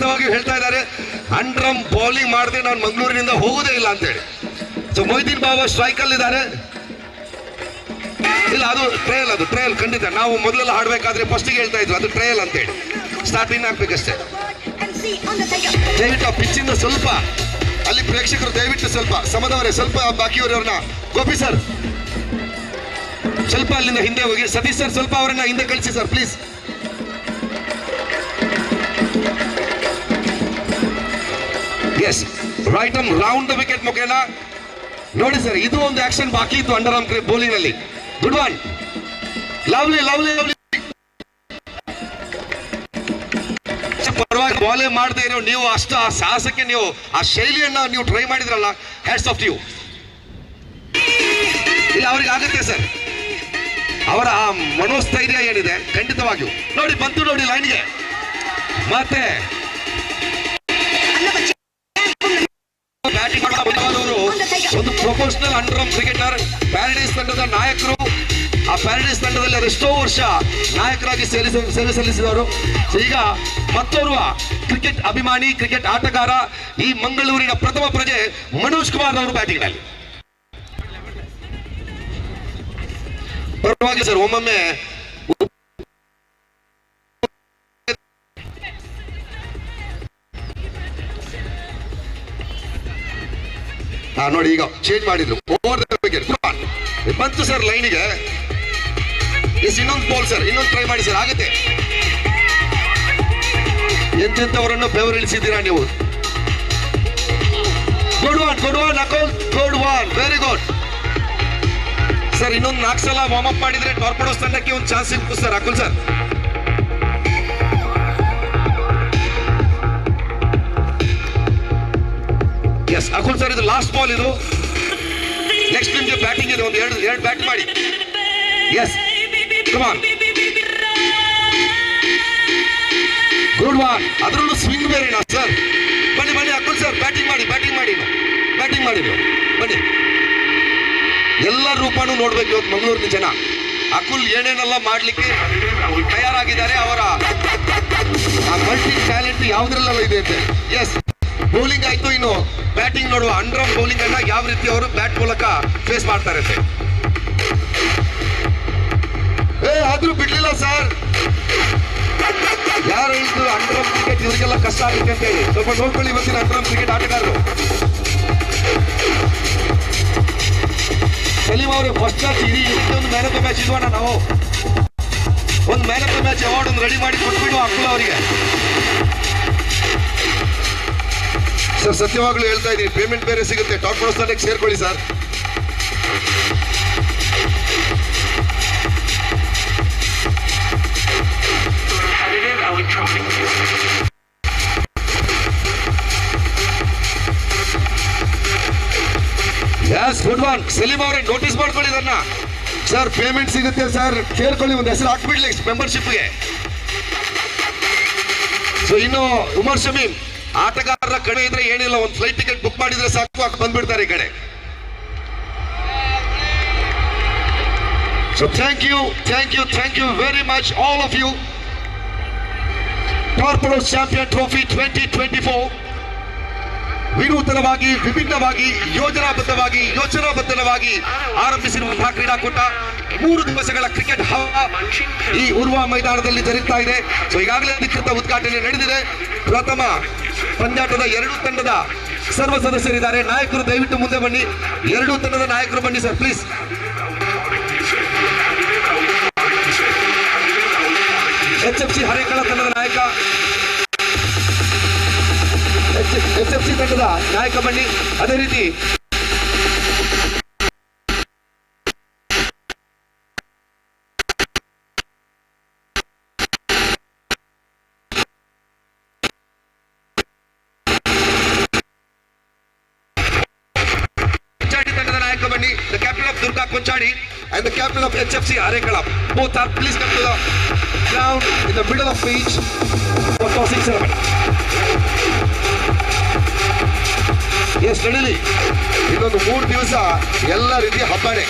ಹೇಳ್ತಾ ಇದ್ದಾರೆ ಅಂಡ್ರಮ್ ಬೌಲಿಂಗ್ ಮಾಡದೆ ನಾನು ಮಂಗಳೂರಿನಿಂದ ಹೋಗುದೇ ಇಲ್ಲ ಅಂತ ಹೇಳಿ. ಸೊ ಮೊಯ್ದೀನ್ ಬಾಬಾ ಸ್ಟ್ರೈಕ್ ಅಲ್ಲಿ ಇದ್ದಾರೆ. ಇಲ್ಲ, ಅದು ಟ್ರಯಲ್ ಖಂಡಿತ. ನಾವು ಮೊದಲೆಲ್ಲ ಹಾಡ್ಬೇಕಾದ್ರೆ ಫಸ್ಟ್ ಹೇಳ್ತಾ ಇದ್ರು ಅದು ಟ್ರಯಲ್ ಅಂತ ಹೇಳಿ, ಸ್ಟಾರ್ಟಿಂಗ್ ಆಗ್ಬೇಕಷ್ಟೇ. ದಯವಿಟ್ಟು ಆ ಪಿಚ್ಚಿಂದ ಸ್ವಲ್ಪ ಅಲ್ಲಿ ಪ್ರೇಕ್ಷಕರು ದಯವಿಟ್ಟು ಸ್ವಲ್ಪ ಸಮದವರೇ ಸ್ವಲ್ಪ ಬಾಕಿಯವರವ್ರನ್ನ ಗೋಪಿ ಸರ್ ಸ್ವಲ್ಪ ಅಲ್ಲಿಂದ ಹಿಂದೆ ಹೋಗಿ, ಸತೀಶ್ ಸರ್ ಸ್ವಲ್ಪ ಅವರನ್ನ ಹಿಂದೆ ಕಳಿಸಿ sir please. Yes, right arm round the wicket ಮುಖೇನ ನೋಡಿ ಸರ್, ಇದು ಒಂದು ಆಕ್ಷನ್ ಬಾಕಿ ಇತ್ತು ಅಂಡರ್ ಆರ್ಮ್ ಬೌಲಿಂಗ್ ನಲ್ಲಿ. Good one, lovely lovely lovely. ಪರವಾಗಿ ಬಾಲೇ ಮಾಡದೆ ಇರೋ ನೀವು ಅಷ್ಟು ಆ ಸಾಹಸಕ್ಕೆ ನೀವು ಆ ಶೈಲಿಯನ್ನ ನೀವು ಟ್ರೈ ಮಾಡಿದ್ರಲ್ಲ, ಹ್ಯಾಟ್ಸ್ ಆಫ್ ಯು. ಇಲ್ಲ, ಅವ್ರಿಗೆ ಆಗುತ್ತೆ ಸರ್, ಅವರ ಆ ಮನೋಸ್ಥೈರ್ಯ ಏನಿದೆ ಖಂಡಿತವಾಗಿಯೂ. ನೋಡಿ ಬಂತು ನೋಡಿ ಲೈನ್ಗೆ. ಮತ್ತೆ ಬ್ಯಾಟಿಂಗ್ ಮಾಡುವವರು ಒಂದು professional under arm cricketer, paradise ತಂಡದ ನಾಯಕರು. ಆ ಪ್ಯಾರಡೈಸ್ ತಂಡದಲ್ಲಿ ಎಷ್ಟೋ ವರ್ಷ ನಾಯಕರಾಗಿ ಸೇವೆ ಸಲ್ಲಿಸಿದವರು. ಈಗ ಮತ್ತೋರ್ವ ಕ್ರಿಕೆಟ್ ಅಭಿಮಾನಿ, ಕ್ರಿಕೆಟ್ ಆಟಗಾರ, ಈ ಮಂಗಳೂರಿನ ಪ್ರಥಮ ಪ್ರಜೆ ಮನೋಜ್ ಕುಮಾರ್ ಅವರು ಬ್ಯಾಟಿಂಗ್ ನಲ್ಲಿ. ಪರವಾಗಿ ಸರ್, ಒಮ್ಮೊಮ್ಮೆ ನೋಡಿ ಈಗ ಚೇಂಜ್ ಮಾಡಿದ್ರು. ಓವರ್ ದ ವಿಕೆಟ್ ಬಂತು ಸರ್ ಲೈನಿಗೆ. ಇನ್ನೊಂದು ಬಾಲ್ ಸರ್, ಇನ್ನೊಂದು ಟ್ರೈ ಮಾಡಿ ಸರ್, ಆಗುತ್ತೆ. ಎಂತೆಂಥವರನ್ನು ಬೆವರಿಳಿಸಿದ್ದೀರಾ ನೀವು. ಗುಡ್ ಒನ್ ಅಕೌಲ್, good one, very good sir. ಇನ್ನೊಂದು 4 ಸಲ ವಾರ್ಮ್ ಅಪ್ ಮಾಡಿದ್ರೆ ಟಾರ್ಪಡೋಸ್ ತಂಡಕ್ಕೆ ಒಂದು ಚಾನ್ಸ್ ಸಿಕ್ತು sir. Akul sir, yes Akul sir, ಇದು ಲಾಸ್ಟ್ ಬಾಲ್. ಇದು ನೆಕ್ಸ್ಟ್ ನಿಮ್ಗೆ ಬ್ಯಾಟಿಂಗ್ ಇದೆ, ಒಂದು ಎರಡು ಬ್ಯಾಟ್ ಮಾಡಿ. Yes, come on, good one. ಅದರಲ್ಲೂ ಸ್ವಿಂಗ್ ಬೇರೆನಾ ಸರ್. ಬನ್ನಿ ಅಕುಲ್ ಸರ್, ಬ್ಯಾಟಿಂಗ್ ಮಾಡಿ ಬನ್ನಿ. ಎಲ್ಲ ರೂಪನೂ ನೋಡ್ಬೇಕು ಇವತ್ತು ಮಂಗಳೂರಿನ ಜನ. ಅಕುಲ್ ಏನೇನೆಲ್ಲ ಮಾಡ್ಲಿಕ್ಕೆ ತಯಾರಾಗಿದ್ದಾರೆ, ಅವರ ಮಲ್ಟಿ ಟ್ಯಾಲೆಂಟ್ ಯಾವ್ದ್ರಲ್ಲೆಲ್ಲ ಇದೆ ಅಂತ. ಎಸ್, ಬೌಲಿಂಗ್ ಆಯ್ತು, ಇನ್ನು ಬ್ಯಾಟಿಂಗ್ ನೋಡುವ. ಅಂಡರ್ ಆರ್ಮ್ ಬೌಲಿಂಗ್ ಅನ್ನ ಯಾವ ರೀತಿ ಅವರು ಬ್ಯಾಟ್ ಮೂಲಕ ಫೇಸ್ ಮಾಡ್ತಾರೆ ಅಂತ. ಆದ್ರೂ ಬಿಡ್ಲಿಲ್ಲ ಸರ್. ಯಾರು ಹೇಳಿದ್ರು ಅಂಡರ್ ಆರ್ಮ್ ಕ್ರಿಕೆಟ್ ಇವರಿಗೆಲ್ಲ ಕಷ್ಟ ಆಗುತ್ತೆ ಅಂತ ಹೇಳಿ? ಸ್ವಲ್ಪ ನೋಡ್ಕೊಳ್ಳಿ ಇವತ್ತಿನ ಅಂಡರ್ ಆರ್ಮ್ ಕ್ರಿಕೆಟ್ ಆಟಗಾರರು. ಸಲೀಂ ಅವರು ಫಸ್ಟ್ ಮ್ಯಾಚ್ ಇಡೀ ಇದಕ್ಕೆ ಒಂದು ಮ್ಯಾನ್ ಆಫ್ ದ ಮ್ಯಾಚ್ ಇದ್ವಣ್ಣ. ನಾವು ಒಂದು man of the match award ಒಂದು ರೆಡಿ ಮಾಡಿ ಕೊಟ್ಬಿಡುವ ಅಕುಲ್ ಅವರಿಗೆ. ಸರ್ ಸತ್ಯವಾಗ್ಲೂ ಹೇಳ್ತಾ ಇದ್ದೀನಿ, ಪೇಮೆಂಟ್ ಬೇರೆ ಸಿಗುತ್ತೆ, ಟಾಪ್ ಪ್ರೋತ್ಸಾಹಕ್ಕೆ ಸೇರ್ಕೊಳ್ಳಿ sir. Yes, good one. Salim ಅವರೇ ನೋಟಿಸ್ ಮಾಡ್ಕೊಳ್ಳಿ ಇದನ್ನ ಸರ್. ಪೇಮೆಂಟ್ ಸಿಗುತ್ತೆ ಸರ್, ಕೇಳ್ಕೊಳ್ಳಿ, ಒಂದು ಹೆಸರು ಹಾಕ್ಬಿಡ್ಲಿ ಮೆಂಬರ್ಶಿಪ್ಗೆ. ಸೊ ಇನ್ನು ಉಮರ್ ಶಮೀಮ್, ಆಟಗಾರರ ಕಡೆ ಇದ್ರೆ ಏನಿಲ್ಲ, ಒಂದು ಫ್ಲೈಟ್ ಟಿಕೆಟ್ ಬುಕ್ ಮಾಡಿದ್ರೆ ಸಾಕು, ಬಂದ್ಬಿಡ್ತಾರೆ ಈ ಕಡೆ. So thank you very much all of you. Torpedoes champion trophy 2024 ವಿನೂತನವಾಗಿ, ವಿಭಿನ್ನವಾಗಿ, ಯೋಜನಾಬದ್ಧವಾಗಿ ಆರಂಭಿಸಿರುವಂತಹ ಕ್ರೀಡಾಕೂಟ 3 ದಿವಸಗಳ ಕ್ರಿಕೆಟ್ ಹವಾ ಈ ಉರ್ವಾ ಮೈದಾನದಲ್ಲಿ ಜರುಗ್ತಾ ಇದೆ. ಸೊ ಈಗಾಗಲೇ ಅಧಿಕೃತ ಉದ್ಘಾಟನೆ ನಡೆದಿದೆ. ಪ್ರಥಮ ಪಂದ್ಯಾಟದ 2 ತಂಡದ ಸರ್ವ ಸದಸ್ಯರಿದ್ದಾರೆ. ನಾಯಕರು ದಯವಿಟ್ಟು ಮುಂದೆ ಬನ್ನಿ. 2 ತಂಡದ ನಾಯಕರು ಬನ್ನಿ ಸರ್ ಪ್ಲೀಸ್. HFC ಹರೇಕಳ ತಂಡದ ನಾಯಕ, HFC ತಂಡದ ನಾಯಕ ಬನ್ನಿ. ಅದೇ ರೀತಿ ತಂಡದ ನಾಯಕ ಬನ್ನಿ. The captain of Durga Konchadi and the captain of HFC Arekala. Both are please come to the ground in the middle of pitch for tossing ceremony. Yes, ನಡೀಲಿ. ಇನ್ನೊಂದು 3 ದಿವಸ ಎಲ್ಲ ರೀತಿಯ ಹಬ್ಬನೇ.